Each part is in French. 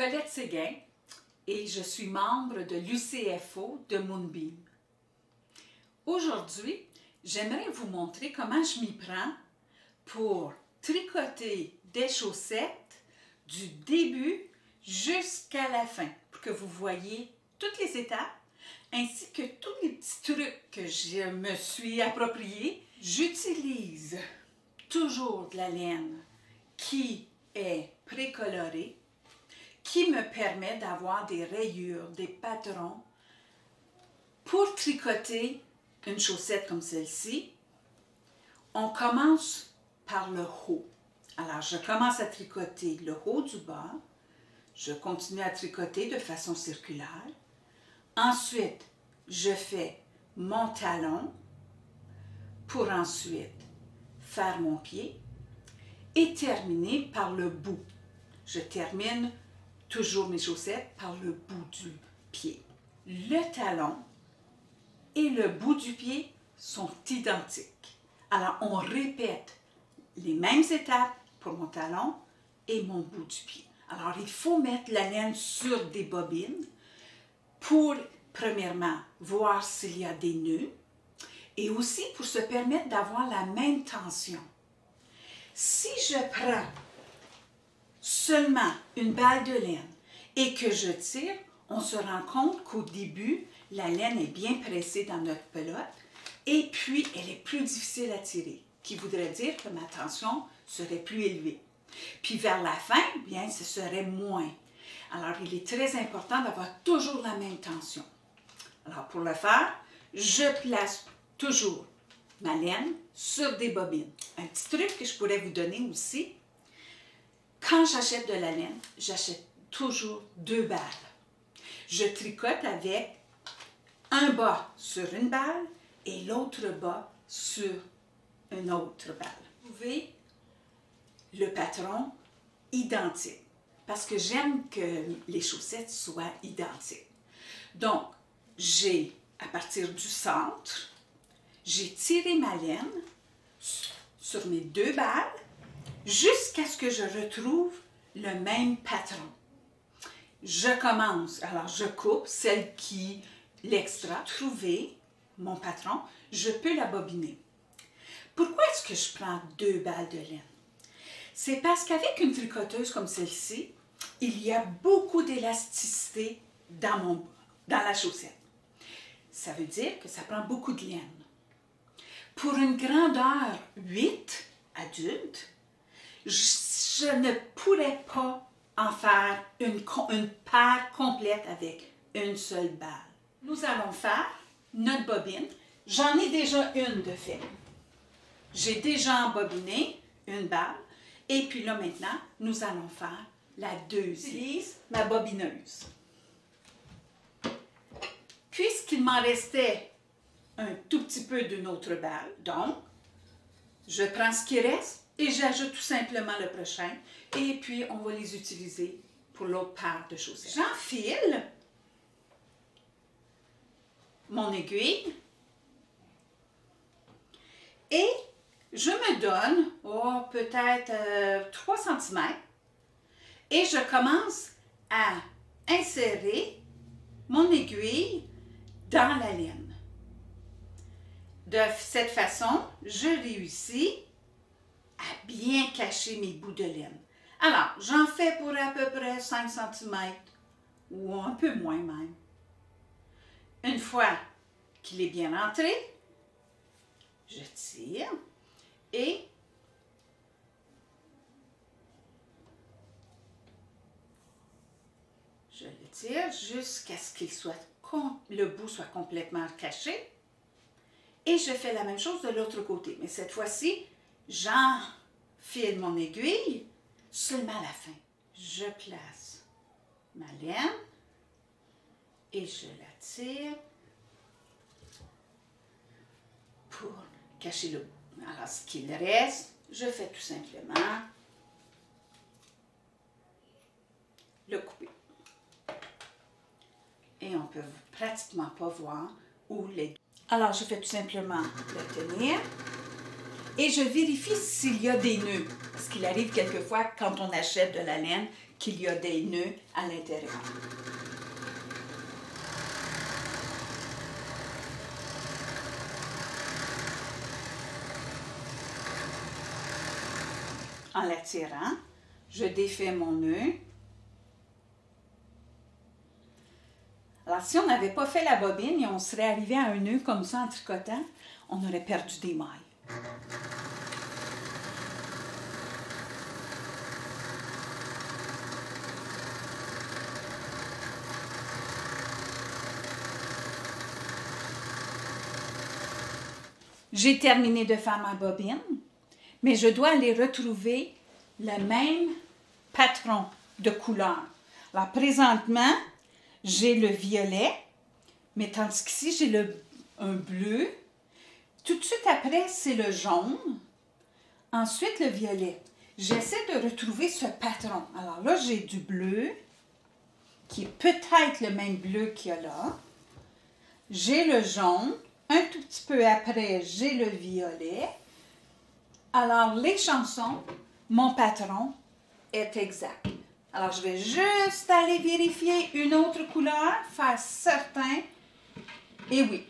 Colette Séguin et je suis membre de l'UCFO de Moonbeam. Aujourd'hui, j'aimerais vous montrer comment je m'y prends pour tricoter des chaussettes du début jusqu'à la fin, pour que vous voyez toutes les étapes, ainsi que tous les petits trucs que je me suis appropriés. J'utilise toujours de la laine qui est précolorée, qui me permet d'avoir des rayures, des patrons. Pour tricoter une chaussette comme celle-ci, on commence par le haut. Alors, je commence à tricoter le haut du bas. Je continue à tricoter de façon circulaire. Ensuite, je fais mon talon pour ensuite faire mon pied et terminer par le bout. Je termine toujours mes chaussettes par le bout du pied. Le talon et le bout du pied sont identiques. Alors, on répète les mêmes étapes pour mon talon et mon bout du pied. Alors, il faut mettre la laine sur des bobines pour, premièrement, voir s'il y a des nœuds et aussi pour se permettre d'avoir la même tension. Si je prends seulement une balle de laine et que je tire, on se rend compte qu'au début, la laine est bien pressée dans notre pelote et puis elle est plus difficile à tirer, qui voudrait dire que ma tension serait plus élevée. Puis vers la fin, bien, ce serait moins. Alors, il est très important d'avoir toujours la même tension. Alors, pour le faire, je place toujours ma laine sur des bobines. Un petit truc que je pourrais vous donner aussi, quand j'achète de la laine, j'achète toujours 2 balles. Je tricote avec un bas sur une balle et l'autre bas sur une autre balle. Vous trouvez le patron identique parce que j'aime que les chaussettes soient identiques. Donc, j'ai, à partir du centre, j'ai tiré ma laine sur mes 2 balles jusqu'à ce que je retrouve le même patron. Je commence, alors je coupe celle qui l'extra. Trouver mon patron, je peux la bobiner. Pourquoi est-ce que je prends 2 balles de laine? C'est parce qu'avec une tricoteuse comme celle-ci, il y a beaucoup d'élasticité dans la chaussette. Ça veut dire que ça prend beaucoup de laine. Pour une grandeur 8 adulte, je ne pourrais pas en faire une paire complète avec une seule balle. Nous allons faire notre bobine. J'en ai déjà une de fait. J'ai déjà embobiné une balle. Et puis là maintenant, nous allons faire la deuxième. J'utilise ma bobineuse. Puisqu'il m'en restait un tout petit peu d'une autre balle, donc, je prends ce qui reste et j'ajoute tout simplement le prochain. Et puis, on va les utiliser pour l'autre paire de chaussettes. J'enfile mon aiguille et je me donne peut-être 3 cm et je commence à insérer mon aiguille dans la laine. De cette façon, je réussis à bien cacher mes bouts de laine. Alors, j'en fais pour à peu près 5 cm ou un peu moins même. Une fois qu'il est bien rentré, je tire et je le tire jusqu'à ce qu'il soit le bout soit complètement caché. Et je fais la même chose de l'autre côté. Mais cette fois-ci, j'enfile mon aiguille seulement à la fin. Je place ma laine et je la tire pour cacher le bout. Alors, ce qu'il reste, je fais tout simplement le couper. Et on ne peut pratiquement pas voir où les... Alors, je fais tout simplement le tenir Et je vérifie s'il y a des nœuds. Parce qu'il arrive quelquefois, quand on achète de la laine, qu'il y a des nœuds à l'intérieur. En la tirant, je défais mon nœud. Alors, si on n'avait pas fait la bobine et on serait arrivé à un nœud comme ça en tricotant, on aurait perdu des mailles. J'ai terminé de faire ma bobine, mais je dois aller retrouver le même patron de couleur. Alors, présentement, j'ai le violet, mais tandis qu'ici, j'ai un bleu. Tout de suite après, c'est le jaune. Ensuite, le violet. J'essaie de retrouver ce patron. Alors là, j'ai du bleu, qui est peut-être le même bleu qu'il y a là. J'ai le jaune. Un tout petit peu après, j'ai le violet. Alors, les chansons, mon patron est exact. Alors, je vais juste aller vérifier une autre couleur, faire certain. Et oui,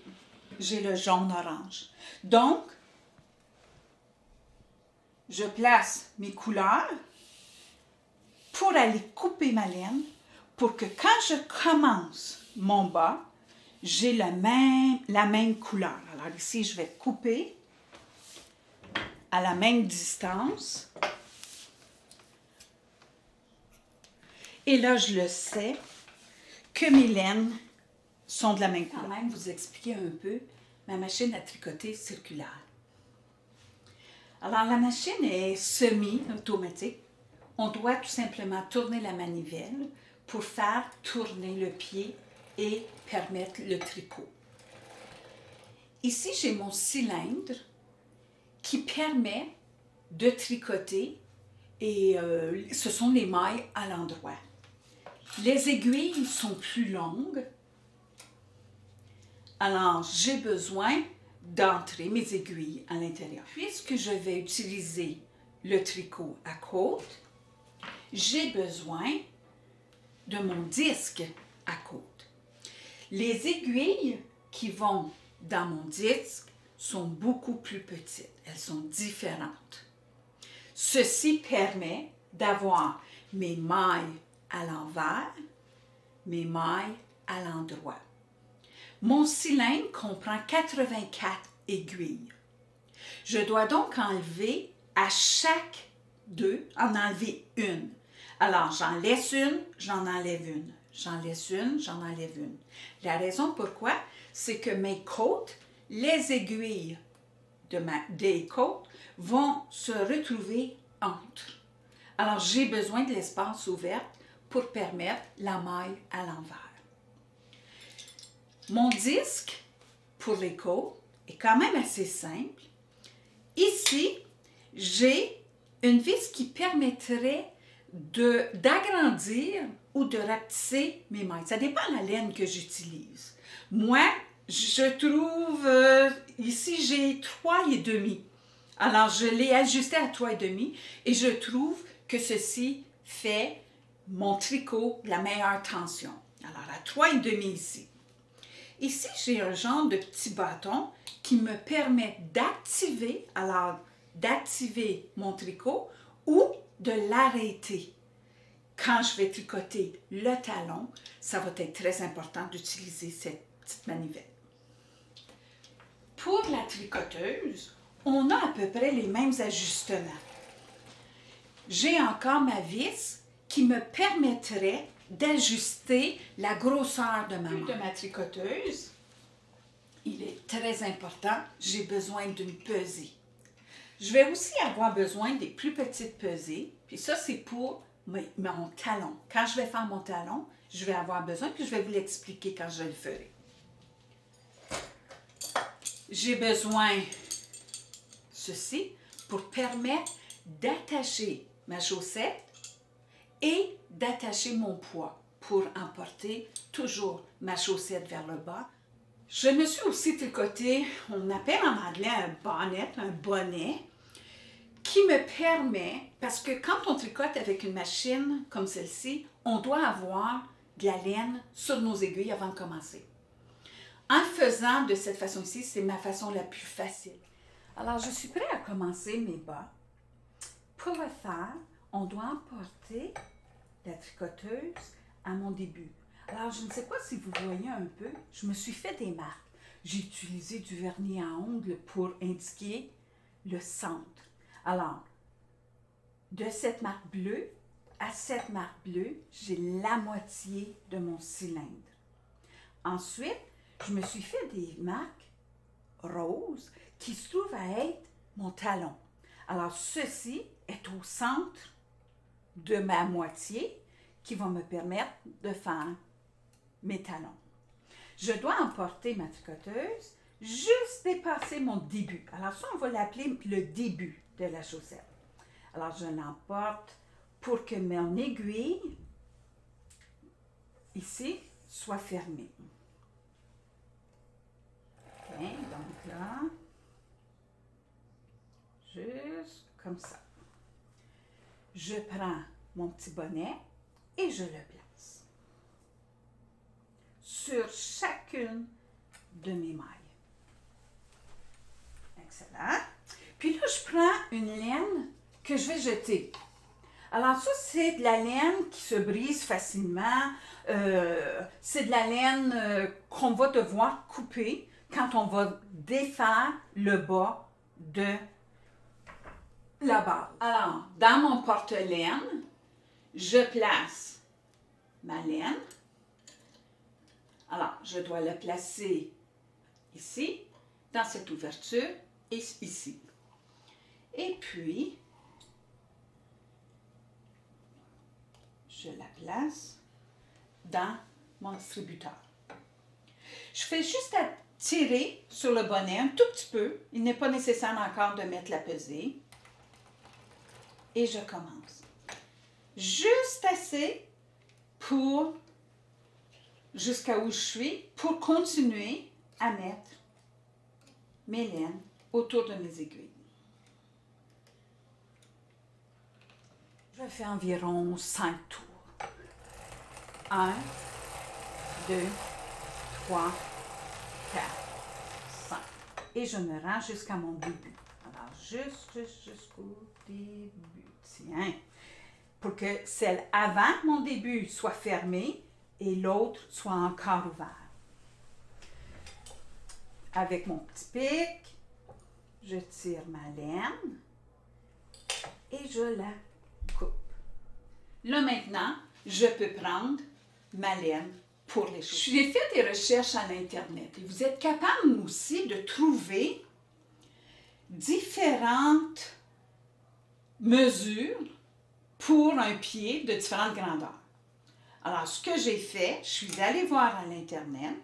j'ai le jaune-orange. Donc, je place mes couleurs pour aller couper ma laine pour que quand je commence mon bas, j'ai la même couleur. Alors ici, je vais couper à la même distance. Et là, je le sais que mes laines sont de la même couleur. Quand même, vous expliquer un peu ma machine à tricoter circulaire. Alors, la machine est semi-automatique. On doit tout simplement tourner la manivelle pour faire tourner le pied et permettre le tricot. Ici, j'ai mon cylindre qui permet de tricoter et ce sont les mailles à l'endroit. Les aiguilles sont plus longues, alors j'ai besoin d'entrer mes aiguilles à l'intérieur. Puisque je vais utiliser le tricot à côte, j'ai besoin de mon disque à côte. Les aiguilles qui vont dans mon disque sont beaucoup plus petites. Elles sont différentes. Ceci permet d'avoir mes mailles à l'envers, mes mailles à l'endroit. Mon cylindre comprend 84 aiguilles. Je dois donc enlever à chaque deux, en enlever une. Alors, j'en laisse une, j'en enlève une. J'en laisse une, j'en enlève une. La raison pourquoi, c'est que mes côtes, les aiguilles des côtes vont se retrouver entre. Alors, j'ai besoin de l'espace ouvert pour permettre la maille à l'envers. Mon disque, pour les côtes, est quand même assez simple. Ici, j'ai une vis qui permettrait d'agrandir ou de rapetisser mes mailles. Ça dépend de la laine que j'utilise. Moi, je trouve, ici j'ai 3,5. Alors, je l'ai ajusté à 3,5 et je trouve que ceci fait mon tricot de la meilleure tension. Alors, à 3,5 ici. Ici, j'ai un genre de petit bâton qui me permet d'activer, mon tricot ou de l'arrêter. Quand je vais tricoter le talon, ça va être très important d'utiliser cette petite manivelle. Pour la tricoteuse, on a à peu près les mêmes ajustements. J'ai encore ma vis qui me permettrait d'ajuster la grosseur de ma tricoteuse. Il est très important, j'ai besoin d'une pesée. Je vais aussi avoir besoin des plus petites pesées, puis ça c'est pour mon talon. Quand je vais faire mon talon, je vais avoir besoin, puis je vais vous l'expliquer quand je le ferai. J'ai besoin de ceci pour permettre d'attacher ma chaussette et d'attacher mon poids pour emporter toujours ma chaussette vers le bas. Je me suis aussi tricoté, on appelle en anglais un bonnet, qui me permet, parce que quand on tricote avec une machine comme celle-ci, on doit avoir de la laine sur nos aiguilles avant de commencer. En faisant de cette façon-ci, c'est ma façon la plus facile. Alors, je suis prête à commencer mes bas. Pour le faire, on doit emporter la tricoteuse à mon début. Alors, je ne sais pas si vous voyez un peu, je me suis fait des marques. J'ai utilisé du vernis à ongles pour indiquer le centre. Alors, de cette marque bleue à cette marque bleue, j'ai la moitié de mon cylindre. Ensuite, je me suis fait des marques roses qui se trouvent à être mon talon. Alors, ceci est au centre de ma moitié qui va me permettre de faire mes talons. Je dois emporter ma tricoteuse juste dépasser mon début. Alors ça, on va l'appeler le début de la chaussette. Alors, je l'emporte pour que mon aiguille, ici, soit fermée. OK, donc là, juste comme ça. Je prends mon petit bonnet et je le place sur chacune de mes mailles. Excellent. Puis là, je prends une laine que je vais jeter. Alors ça, c'est de la laine qui se brise facilement. C'est de la laine qu'on va devoir couper quand on va défaire le bas de la base. Alors, dans mon porte-laine, je place ma laine. Alors, je dois la placer ici, dans cette ouverture, et ici. Et puis, je la place dans mon distributeur. Je fais juste à tirer sur le bonnet un tout petit peu. Il n'est pas nécessaire encore de mettre la pesée. Et je commence. Juste assez pour, jusqu'à où je suis, pour continuer à mettre mes laines autour de mes aiguilles. Je fais environ 5 tours. 1, 2, 3, 4, 5. Et je me rends jusqu'à mon début. Alors, jusqu'au début. Tiens. Pour que celle avant mon début soit fermée et l'autre soit encore ouverte. Avec mon petit pic, je tire ma laine et je la coupe. Là maintenant, je peux prendre ma laine pour les choses. J'ai fait des recherches à l'Internet et vous êtes capable aussi de trouver différentes mesures pour un pied de différentes grandeurs. Alors, ce que j'ai fait, je suis allée voir à l'Internet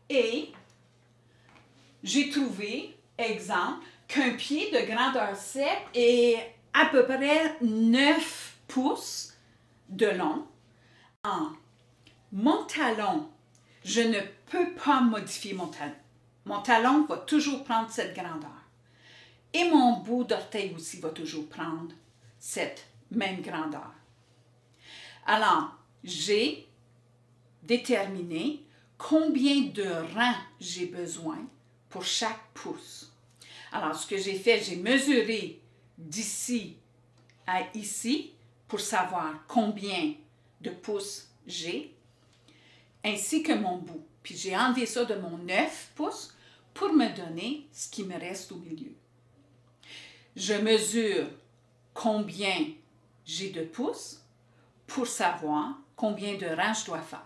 et j'ai trouvé, exemple, qu'un pied de grandeur 7 est à peu près 9 pouces de long. Mon talon, je ne peux pas modifier mon talon. Mon talon va toujours prendre cette grandeur. Et mon bout d'orteil aussi va toujours prendre cette même grandeur. Alors, j'ai déterminé combien de rangs j'ai besoin pour chaque pouce. Alors, ce que j'ai fait, j'ai mesuré d'ici à ici pour savoir combien de pouces j'ai, ainsi que mon bout. Puis j'ai enlevé ça de mon 9 pouces pour me donner ce qui me reste au milieu. Je mesure combien j'ai de pouces pour savoir combien de rangs je dois faire.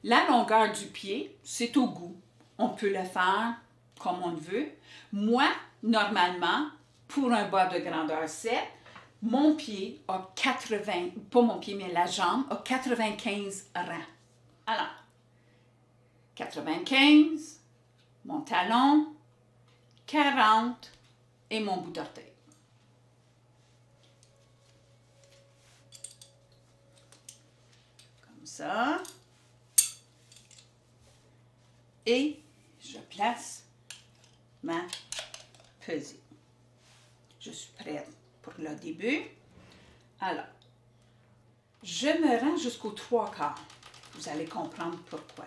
La longueur du pied, c'est au goût. On peut le faire comme on le veut. Moi, normalement, pour un bas de grandeur 7, mon pied a 80, pas mon pied, mais la jambe a 95 rangs. Alors, 95, mon talon, 40 et mon bout d'orteil. Comme ça. Et je place ma pesée. je suis prête pour le début. Alors, je me rends jusqu'aux 3/4. Vous allez comprendre pourquoi.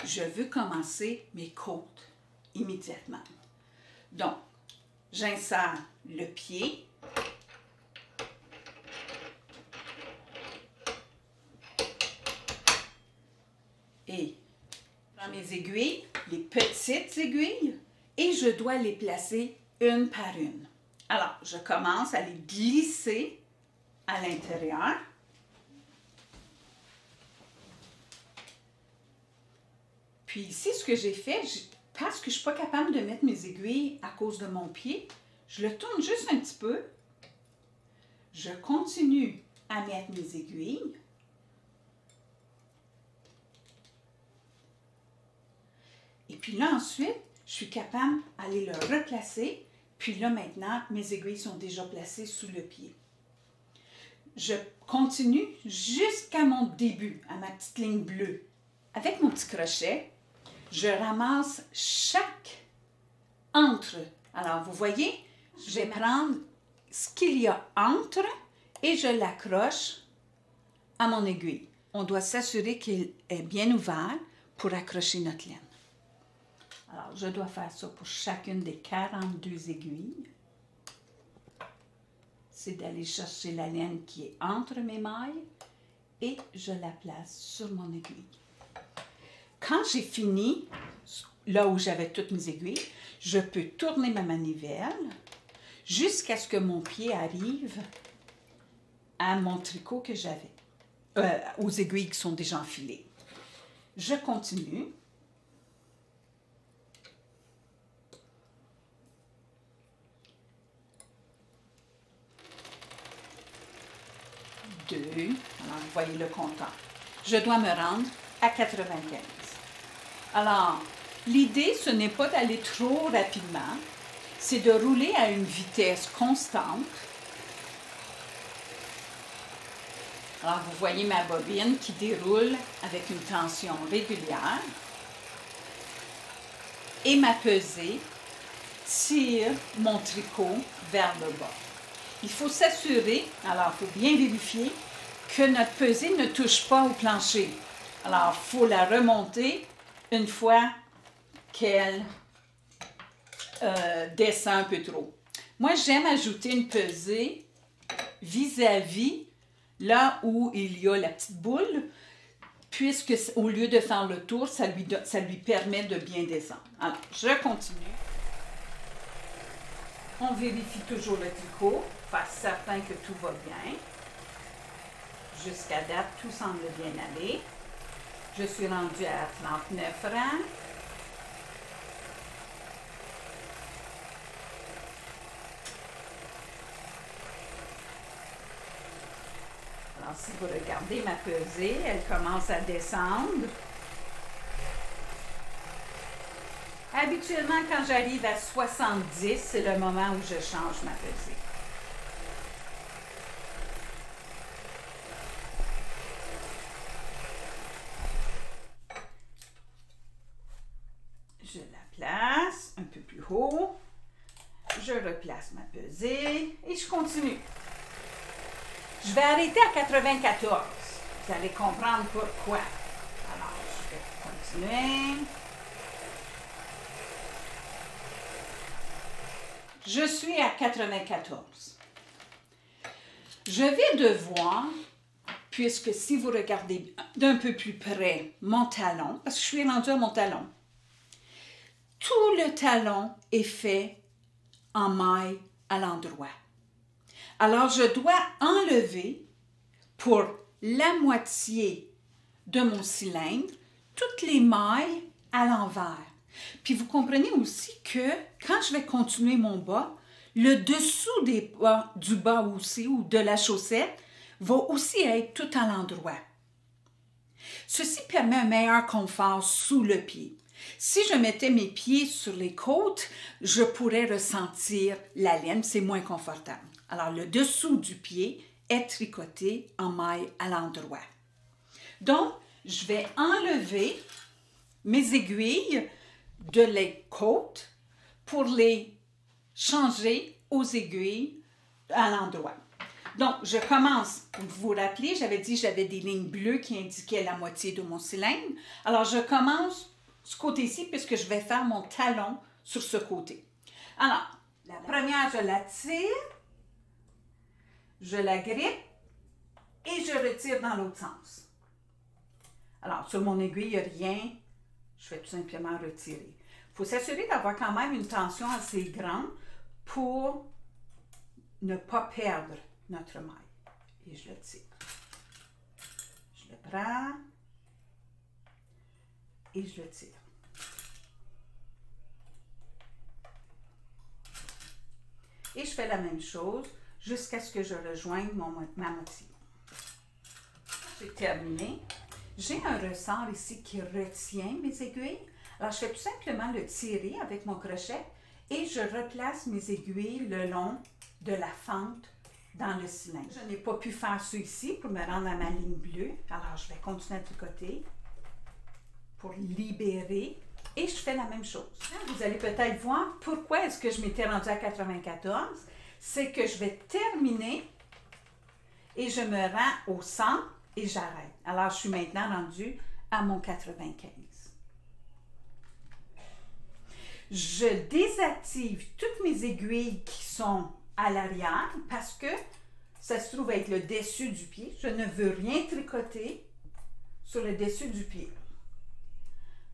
Je veux commencer mes côtes immédiatement. Donc, j'insère le pied. Et je prends mes aiguilles, les petites aiguilles, et je dois les placer une par une. Alors, je commence à les glisser à l'intérieur. Puis ici, ce que j'ai fait, parce que je ne suis pas capable de mettre mes aiguilles à cause de mon pied, je le tourne juste un petit peu. Je continue à mettre mes aiguilles. Et puis là, ensuite, je suis capable d'aller le replacer. Puis là, maintenant, mes aiguilles sont déjà placées sous le pied. Je continue jusqu'à mon début, à ma petite ligne bleue. Avec mon petit crochet, je ramasse chaque entre. Alors, vous voyez, je vais prendre ce qu'il y a entre et je l'accroche à mon aiguille. On doit s'assurer qu'il est bien ouvert pour accrocher notre laine. Alors, je dois faire ça pour chacune des 42 aiguilles. C'est d'aller chercher la laine qui est entre mes mailles et je la place sur mon aiguille. Quand j'ai fini, là où j'avais toutes mes aiguilles, je peux tourner ma manivelle jusqu'à ce que mon pied arrive à mon tricot que j'avais, aux aiguilles qui sont déjà enfilées. Je continue. Deux. Alors, vous voyez le compteur. Je dois me rendre à 95. Alors, l'idée, ce n'est pas d'aller trop rapidement, c'est de rouler à une vitesse constante. Alors, vous voyez ma bobine qui déroule avec une tension régulière. Et ma pesée tire mon tricot vers le bas. Il faut s'assurer, alors il faut bien vérifier que notre pesée ne touche pas au plancher. Alors, il faut la remonter une fois qu'elle descend un peu trop. Moi, j'aime ajouter une pesée vis-à-vis là où il y a la petite boule, puisque au lieu de faire le tour, ça lui permet de bien descendre. Alors, je continue. On vérifie toujours le tricot, faire certain que tout va bien. Jusqu'à date, tout semble bien aller. Je suis rendue à 39 rangs. Alors, si vous regardez ma pesée, elle commence à descendre. Habituellement, quand j'arrive à 70, c'est le moment où je change ma pesée. Je la place un peu plus haut. Je replace ma pesée et je continue. Je vais arrêter à 94. Vous allez comprendre pourquoi. Alors, je vais continuer. Je suis à 94. Je vais devoir, puisque si vous regardez d'un peu plus près mon talon, parce que je suis rendue à mon talon, tout le talon est fait en maille à l'endroit. Alors, je dois enlever pour la moitié de mon cylindre toutes les mailles à l'envers. Puis vous comprenez aussi que quand je vais continuer mon bas, le dessous du bas aussi ou de la chaussette va aussi être tout à l'endroit. Ceci permet un meilleur confort sous le pied. Si je mettais mes pieds sur les côtes, je pourrais ressentir la laine, c'est moins confortable. Alors, le dessous du pied est tricoté en maille à l'endroit. Donc, je vais enlever mes aiguilles de les côtes pour les changer aux aiguilles à l'endroit. Donc, je commence, vous vous rappelez, j'avais dit que j'avais des lignes bleues qui indiquaient la moitié de mon cylindre. Alors, je commence ce côté-ci puisque je vais faire mon talon sur ce côté. Alors, la première, je la tire, je la grippe et je retire dans l'autre sens. Alors, sur mon aiguille, il n'y a rien, je vais tout simplement retirer. Il faut s'assurer d'avoir quand même une tension assez grande pour ne pas perdre notre maille. Et je le tire. Je le prends et je le tire. Et je fais la même chose jusqu'à ce que je rejoigne ma moitié. J'ai terminé. J'ai un ressort ici qui retient mes aiguilles. Alors, je fais tout simplement le tirer avec mon crochet et je replace mes aiguilles le long de la fente dans le cylindre. Je n'ai pas pu faire ça ici pour me rendre à ma ligne bleue. Alors, je vais continuer à tricoter pour libérer et je fais la même chose. Vous allez peut-être voir pourquoi est-ce que je m'étais rendue à 94. C'est que je vais terminer et je me rends au centre et j'arrête. Alors, je suis maintenant rendue à mon 95. Je désactive toutes mes aiguilles qui sont à l'arrière parce que ça se trouve être le dessus du pied. Je ne veux rien tricoter sur le dessus du pied.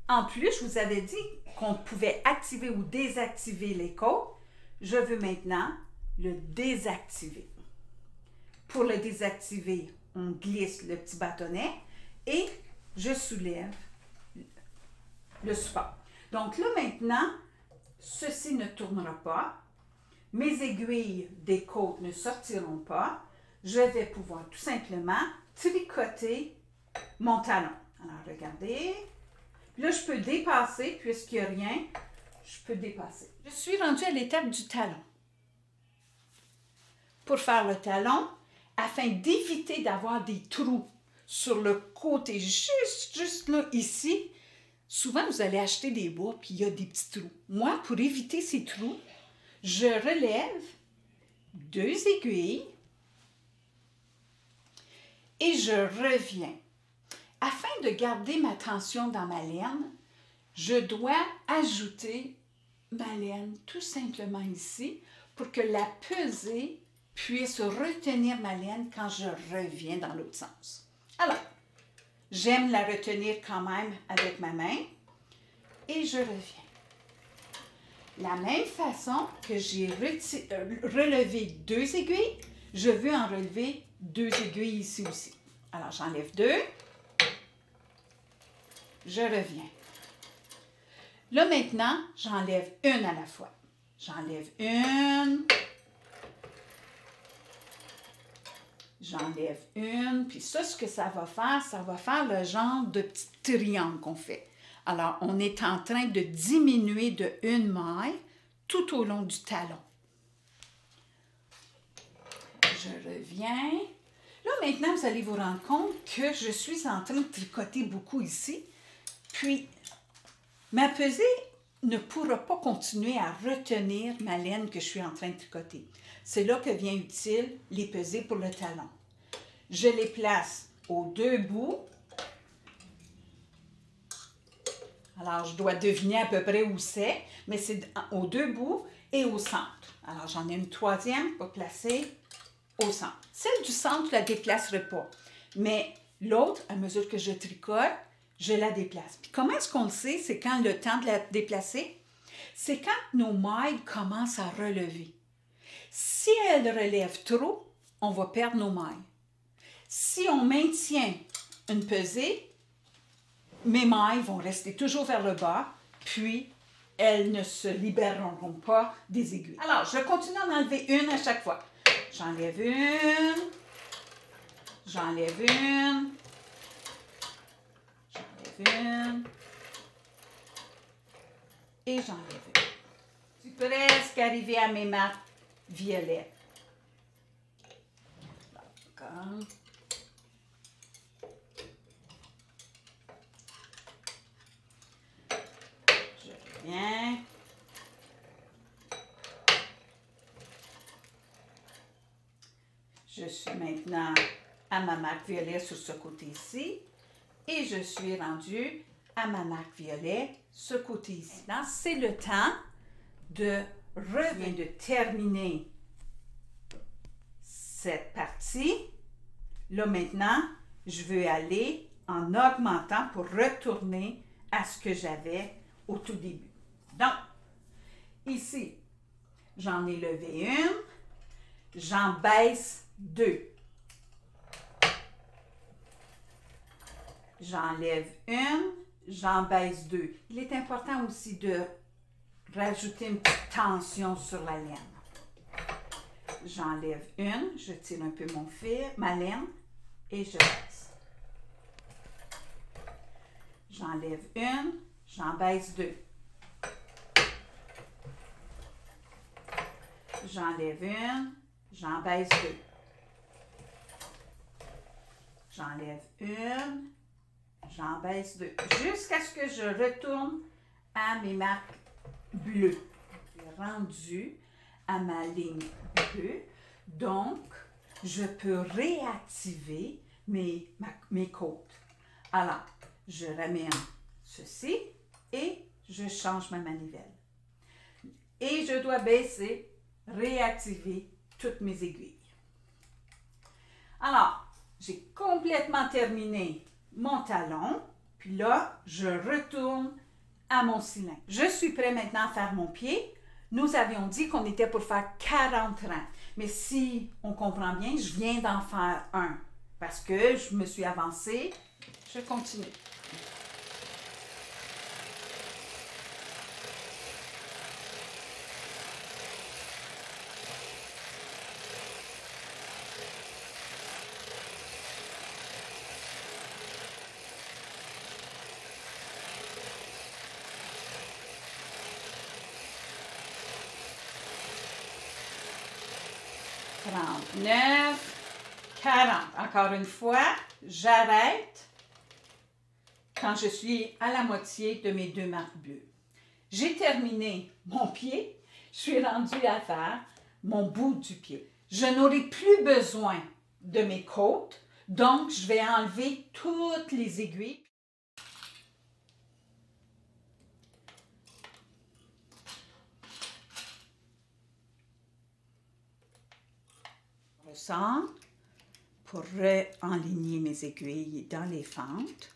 En plus, je vous avais dit qu'on pouvait activer ou désactiver les côtes. Je veux maintenant le désactiver. Pour le désactiver, on glisse le petit bâtonnet et je soulève le support. Donc là maintenant, ceci ne tournera pas. Mes aiguilles des côtes ne sortiront pas. Je vais pouvoir tout simplement tricoter mon talon. Alors regardez. Là, je peux dépasser, puisqu'il n'y a rien, je peux dépasser. Je suis rendue à l'étape du talon. Pour faire le talon, afin d'éviter d'avoir des trous sur le côté, juste là, ici, souvent vous allez acheter des bois, puis il y a des petits trous. Moi, pour éviter ces trous, je relève 2 aiguilles et je reviens. Afin de garder ma tension dans ma laine, je dois ajouter ma laine tout simplement ici pour que la pesée puisse retenir ma laine quand je reviens dans l'autre sens. Alors, j'aime la retenir quand même avec ma main et je reviens. La même façon que j'ai relevé 2 aiguilles, je veux en relever 2 aiguilles ici aussi. Alors, j'enlève 2. Je reviens. Là, maintenant, j'enlève une à la fois. J'enlève une. J'enlève une. Puis ça, ce que ça va faire le genre de petit triangle qu'on fait. Alors, on est en train de diminuer de une maille tout au long du talon. Je reviens. Là, maintenant, vous allez vous rendre compte que je suis en train de tricoter beaucoup ici. Puis, ma pesée ne pourra pas continuer à retenir ma laine que je suis en train de tricoter. C'est là que vient utile les pesées pour le talon. Je les place aux 2 bouts. Alors, je dois deviner à peu près où c'est, mais c'est aux 2 bouts et au centre. Alors, j'en ai une 3e pour placer au centre. Celle du centre, je ne la déplacerai pas, mais l'autre, à mesure que je tricote, je la déplace. Puis comment est-ce qu'on le sait? C'est quand le temps de la déplacer? C'est quand nos mailles commencent à relever. Si elles relèvent trop, on va perdre nos mailles. Si on maintient une pesée, mes mailles vont rester toujours vers le bas, puis elles ne se libéreront pas des aiguilles. Alors, je continue à en enlever une à chaque fois. J'enlève une, j'enlève une, une et j'enlève une. Je suis presque arrivée à mes marques violettes. D'accord. Je reviens. Je suis maintenant à ma marque violet sur ce côté-ci et je suis rendue à ma marque violet ce côté-ci. Là, c'est le temps de revenir, de terminer cette partie. Là, maintenant, je veux aller en augmentant pour retourner à ce que j'avais au tout début. Donc, ici, j'en ai levé une, j'en baisse deux. J'enlève une, j'en baisse deux. Il est important aussi de rajouter une petite tension sur la laine. J'enlève une, je tire un peu mon fil, ma laine, et je baisse. J'enlève une, j'en baisse deux. J'enlève une, j'en baisse deux. J'enlève une, j'en baisse deux. Jusqu'à ce que je retourne à mes marques bleues. Je suis rendue à ma ligne bleue. Donc, je peux réactiver mes côtes. Alors, je ramène ceci et je change ma manivelle. Et je dois baisser, réactiver toutes mes aiguilles. Alors, j'ai complètement terminé mon talon. Puis là, je retourne à mon cylindre. Je suis prêt maintenant à faire mon pied. Nous avions dit qu'on était pour faire 40 rangs. Mais si on comprend bien, je viens d'en faire un. Parce que je me suis avancée. Je continue. Trente-neuf, 40. Encore une fois, j'arrête quand je suis à la moitié de mes deux marques bleues. J'ai terminé mon pied. Je suis rendue à faire mon bout du pied. Je n'aurai plus besoin de mes côtes, donc je vais enlever toutes les aiguilles. Centre pour re-enligner mes aiguilles dans les fentes.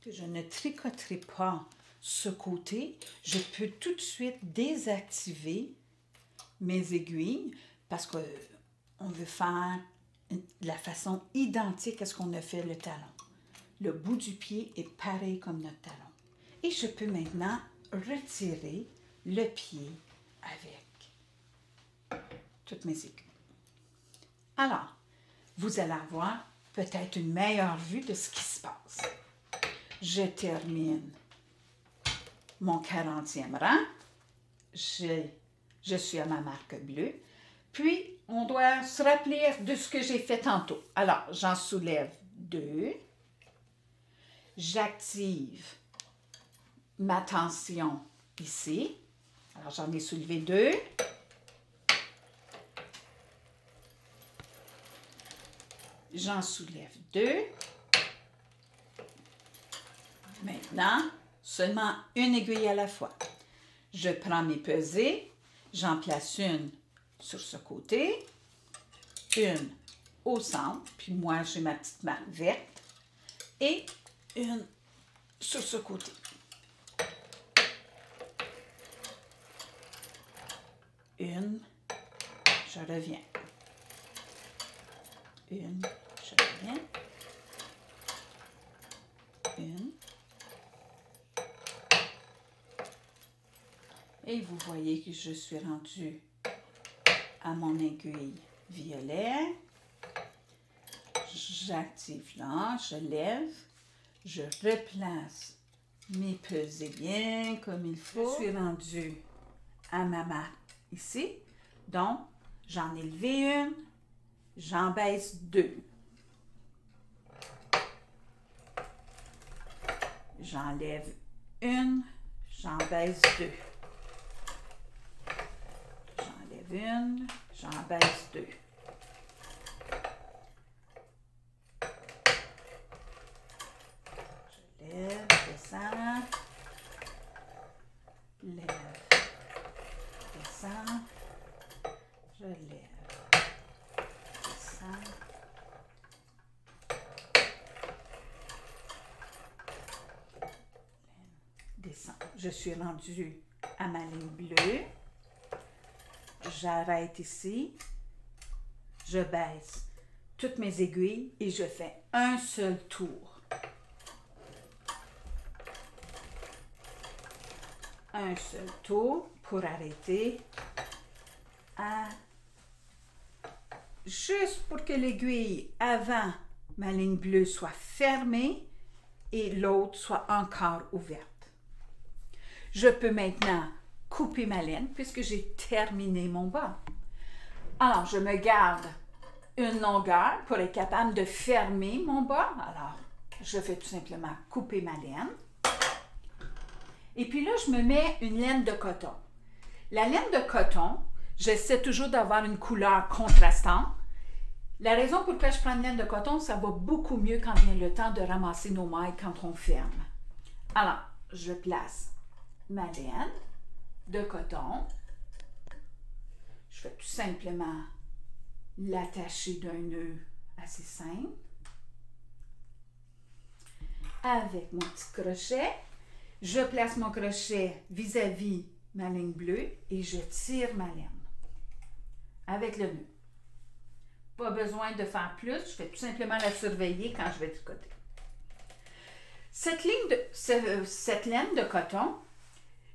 Je ne tricoterai pas ce côté. Je peux tout de suite désactiver mes aiguilles parce qu'on veut faire de la façon identique à ce qu'on a fait le talon. Le bout du pied est pareil comme notre talon. Et je peux maintenant retirer le pied avec toutes mes aiguilles. Alors, vous allez avoir peut-être une meilleure vue de ce qui se passe. Je termine mon 40e rang. Je suis à ma marque bleue. Puis, on doit se rappeler de ce que j'ai fait tantôt. Alors, j'en soulève deux. J'active ma tension ici. Alors, j'en ai soulevé deux. J'en soulève deux. Maintenant, seulement une aiguille à la fois. Je prends mes pesées, j'en place une sur ce côté, une au centre, puis moi j'ai ma petite marque verte, et une sur ce côté. Une, je reviens. Une, je reviens. Une. Et vous voyez que je suis rendue à mon aiguille violet. J'active là, je lève, je replace mes pesées bien comme il faut. Je suis rendue à ma marque ici. Donc, j'en ai levé une, j'en baisse deux. J'enlève une, j'en baisse deux. J'enlève une, J'en baisse 2. Je lève, descends, lève, descends, je lève, descends. Descends. Je suis rendue à ma ligne bleue. J'arrête ici. Je baisse toutes mes aiguilles et je fais un seul tour. Un seul tour pour arrêter juste pour que l'aiguille avant ma ligne bleue soit fermée et l'autre soit encore ouverte. Je peux maintenant couper ma laine puisque j'ai terminé mon bas. Alors, je me garde une longueur pour être capable de fermer mon bas. Alors, je fais tout simplement couper ma laine. Et puis là, je me mets une laine de coton. La laine de coton, j'essaie toujours d'avoir une couleur contrastante. La raison pour laquelle je prends une laine de coton, ça va beaucoup mieux quand vient le temps de ramasser nos mailles quand on ferme. Alors, je place ma laine de coton. Je vais tout simplement l'attacher d'un nœud assez simple. Avec mon petit crochet, je place mon crochet vis-à-vis ma ligne bleue et je tire ma laine avec le nœud. Pas besoin de faire plus, je vais tout simplement la surveiller quand je vais tricoter. Cette laine de coton,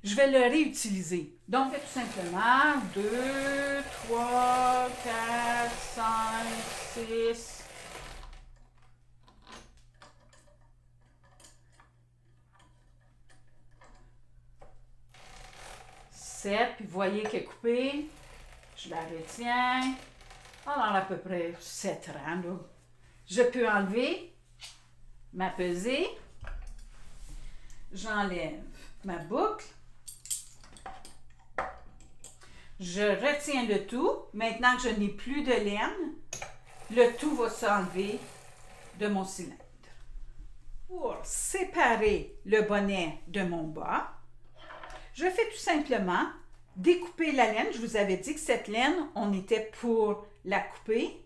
je vais le réutiliser. Donc, je fais tout simplement 2, 3, 4, 5, 6. Puis vous voyez qu'elle est coupée. Je la retiens. Alors, à peu près 7 rangs. Là. Je peux enlever ma pesée. J'enlève ma boucle. Je retiens le tout. Maintenant que je n'ai plus de laine, le tout va s'enlever de mon cylindre. Pour séparer le bonnet de mon bas, je fais tout simplement découper la laine. Je vous avais dit que cette laine, on était pour la couper.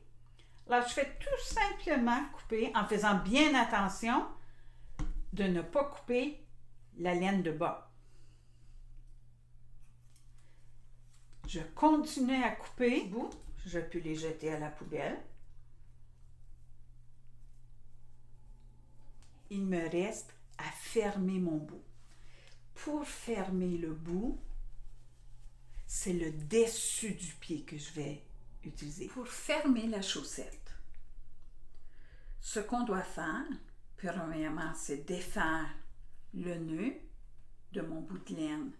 Alors, je fais tout simplement couper en faisant bien attention de ne pas couper la laine de bas. Je continue à couper. Bout, je peux les jeter à la poubelle. Il me reste à fermer mon bout. Pour fermer le bout, c'est le dessus du pied que je vais utiliser. Pour fermer la chaussette, ce qu'on doit faire, premièrement, c'est défaire le nœud de mon bout de laine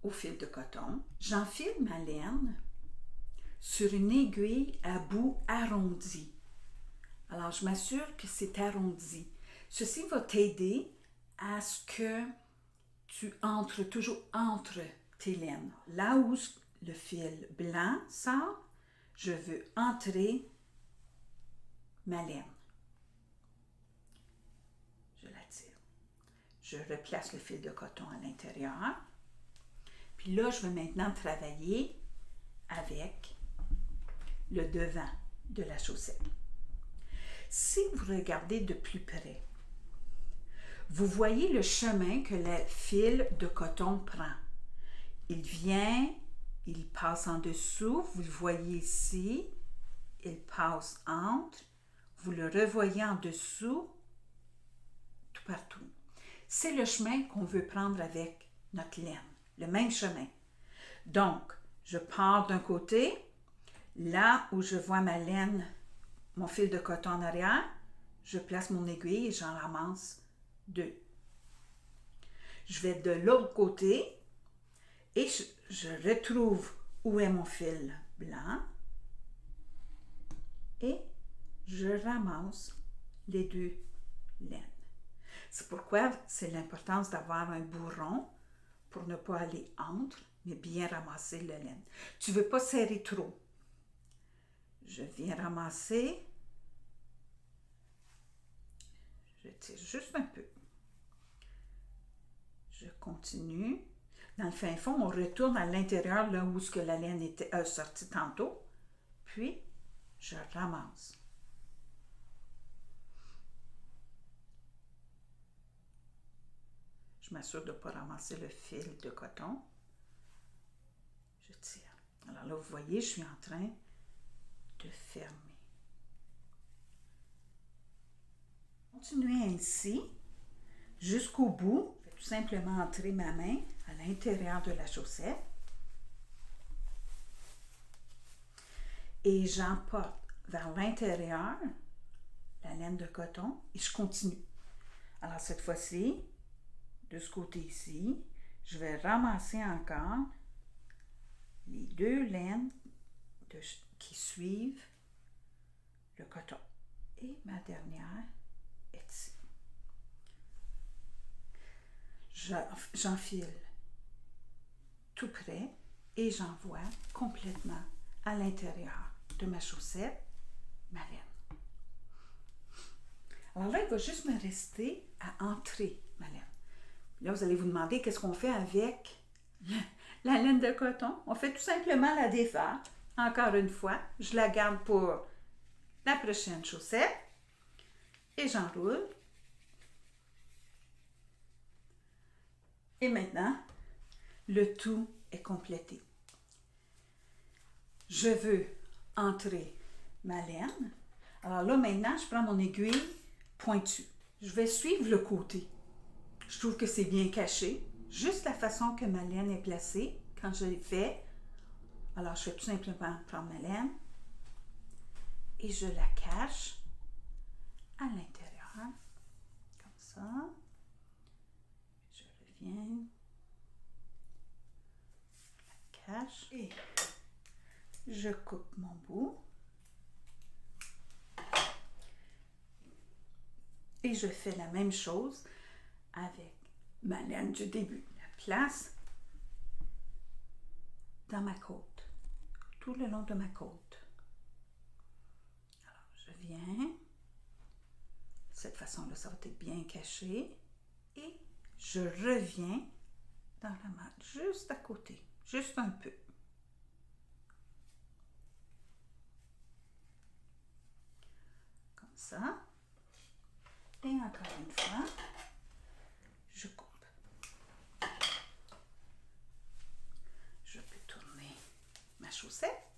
au fil de coton. J'enfile ma laine sur une aiguille à bout arrondi. Alors, je m'assure que c'est arrondi. Ceci va t'aider à ce que tu entres toujours entre tes laines. Là où le fil blanc sort, je veux entrer ma laine. Je la tire. Je replace le fil de coton à l'intérieur. Puis là, je vais maintenant travailler avec le devant de la chaussette. Si vous regardez de plus près, vous voyez le chemin que le fil de coton prend. Il vient, il passe en dessous, vous le voyez ici, il passe entre, vous le revoyez en dessous, tout partout. C'est le chemin qu'on veut prendre avec notre laine, le même chemin. Donc, je pars d'un côté, là où je vois ma laine, mon fil de coton en arrière, je place mon aiguille et j'en ramasse 2. Je vais de l'autre côté et je retrouve où est mon fil blanc et je ramasse les 2 laines. C'est pourquoi c'est l'importance d'avoir un bourron pour ne pas aller entre, mais bien ramasser la laine. Tu ne veux pas serrer trop. Je viens ramasser. Je tire juste un peu. Je continue. Dans le fin fond, on retourne à l'intérieur, là où la laine était sortie tantôt. Puis, je ramasse. Je m'assure de ne pas ramasser le fil de coton. Je tire. Alors là, vous voyez, je suis en train de fermer. Continuez ainsi jusqu'au bout. Je vais tout simplement entrer ma main à l'intérieur de la chaussette et j'emporte vers l'intérieur la laine de coton et je continue. Alors cette fois-ci, de ce côté-ci, je vais ramasser encore les deux laines qui suivent le coton. Et ma dernière est ici. J'enfile tout près et j'envoie complètement à l'intérieur de ma chaussette ma laine. Alors là, il va juste me rester à entrer ma laine. Là, vous allez vous demander qu'est-ce qu'on fait avec la laine de coton. On fait tout simplement la défaire. Encore une fois, je la garde pour la prochaine chaussette et j'enroule. Et maintenant, le tout est complété. Je veux entrer ma laine. Alors là, maintenant, je prends mon aiguille pointue. Je vais suivre le côté. Je trouve que c'est bien caché. Juste la façon que ma laine est placée, quand je l'ai fait. Alors, je vais tout simplement prendre ma laine et je la cache à l'intérieur. Comme ça. Je reviens. Je la cache et je coupe mon bout. Et je fais la même chose avec ma laine du début. La place dans ma côte, tout le long de ma côte. Alors, je viens. De cette façon-là, ça va être bien caché. Et je reviens dans la main, juste à côté, juste un peu. Comme ça. Et encore une fois, je coupe. Je peux tourner ma chaussette.